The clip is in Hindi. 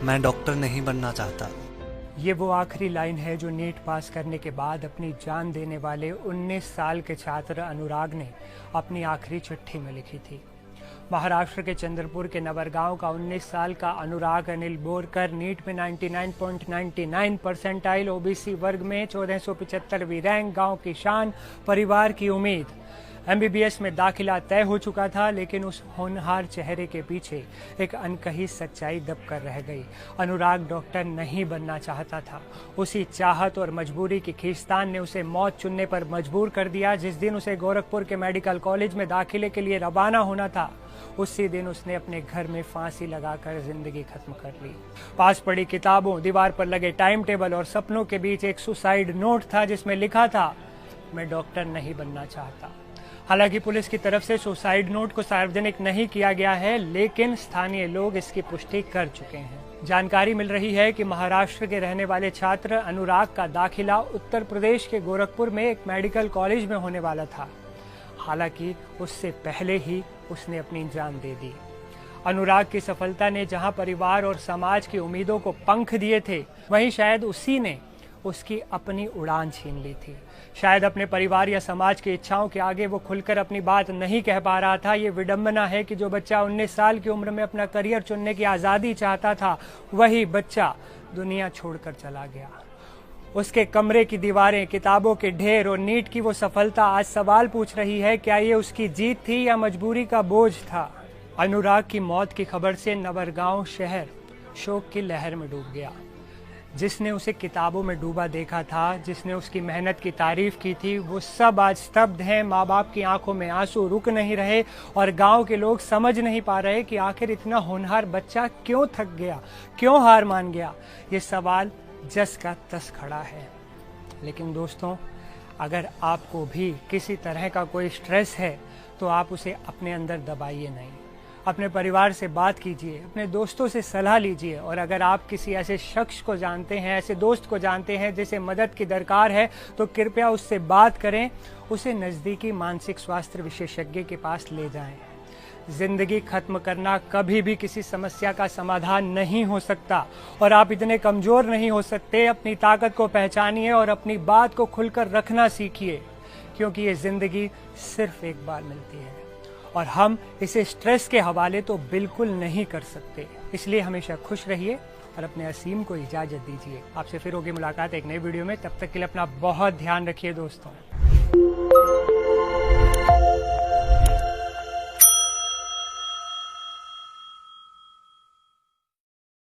मैं डॉक्टर नहीं बनना चाहता। ये वो आखिरी लाइन है जो नीट पास करने के बाद अपनी जान देने वाले 19 साल के छात्र अनुराग ने अपनी आखिरी चिट्ठी में लिखी थी। महाराष्ट्र के चंद्रपुर के नवरगांव का 19 साल का अनुराग अनिल बोरकर नीट में 99.99 परसेंटाइल, ओबीसी वर्ग में 1475वीं रैंक, गांव की शान, परिवार की उम्मीद। एमबीबीएस में दाखिला तय हो चुका था, लेकिन उस होनहार चेहरे के पीछे एक अनकही सच्चाई दबकर रह गई। अनुराग डॉक्टर नहीं बनना चाहता था। उसी चाहत और मजबूरी की खींचतान ने उसे मौत चुनने पर मजबूर कर दिया। जिस दिन उसे गोरखपुर के मेडिकल कॉलेज में दाखिले के लिए रवाना होना था, उसी दिन उसने अपने घर में फांसी लगाकर जिंदगी खत्म कर ली। पास पड़ी किताबों, दीवार पर लगे टाइम टेबल और सपनों के बीच एक सुसाइड नोट था जिसमें लिखा था, मैं डॉक्टर नहीं बनना चाहता। हालांकि पुलिस की तरफ से सुसाइड नोट को सार्वजनिक नहीं किया गया है, लेकिन स्थानीय लोग इसकी पुष्टि कर चुके हैं। जानकारी मिल रही है कि महाराष्ट्र के रहने वाले छात्र अनुराग का दाखिला उत्तर प्रदेश के गोरखपुर में एक मेडिकल कॉलेज में होने वाला था। हालांकि उससे पहले ही उसने अपनी जान दे दी। अनुराग की सफलता ने जहां परिवार और समाज की उम्मीदों को पंख दिए थे, वहीं शायद उसी ने उसकी अपनी उड़ान छीन ली थी। शायद अपने परिवार या समाज की इच्छाओं के आगे वो खुलकर अपनी बात नहीं कह पा रहा था। ये विडंबना है कि जो बच्चा 19 साल की उम्र में अपना करियर चुनने की आज़ादी चाहता था, वही बच्चा दुनिया छोड़कर चला गया। उसके कमरे की दीवारें, किताबों के ढेर और नीट की वो सफलता आज सवाल पूछ रही है, क्या ये उसकी जीत थी या मजबूरी का बोझ था। अनुराग की मौत की खबर से नवरगांव शहर शोक की लहर में डूब गया। जिसने उसे किताबों में डूबा देखा था, जिसने उसकी मेहनत की तारीफ की थी, वो सब आज स्तब्ध हैं। माँ बाप की आंखों में आंसू रुक नहीं रहे और गांव के लोग समझ नहीं पा रहे कि आखिर इतना होनहार बच्चा क्यों थक गया, क्यों हार मान गया। ये सवाल जस का तस खड़ा है। लेकिन दोस्तों, अगर आपको भी किसी तरह का कोई स्ट्रेस है तो आप उसे अपने अंदर दबाइए नहीं। अपने परिवार से बात कीजिए, अपने दोस्तों से सलाह लीजिए, और अगर आप किसी ऐसे शख्स को जानते हैं, ऐसे दोस्त को जानते हैं जिसे मदद की दरकार है, तो कृपया उससे बात करें, उसे नज़दीकी मानसिक स्वास्थ्य विशेषज्ञ के पास ले जाएं। जिंदगी खत्म करना कभी भी किसी समस्या का समाधान नहीं हो सकता और आप इतने कमज़ोर नहीं हो सकते। अपनी ताकत को पहचानिए और अपनी बात को खुलकर रखना सीखिए, क्योंकि ये ज़िंदगी सिर्फ एक बार मिलती है और हम इसे स्ट्रेस के हवाले तो बिल्कुल नहीं कर सकते। इसलिए हमेशा खुश रहिए और अपने असीम को इजाज़त दीजिए। आपसे फिर होगी मुलाकात एक नई वीडियो में। तब तक के लिए अपना बहुत ध्यान रखिए दोस्तों।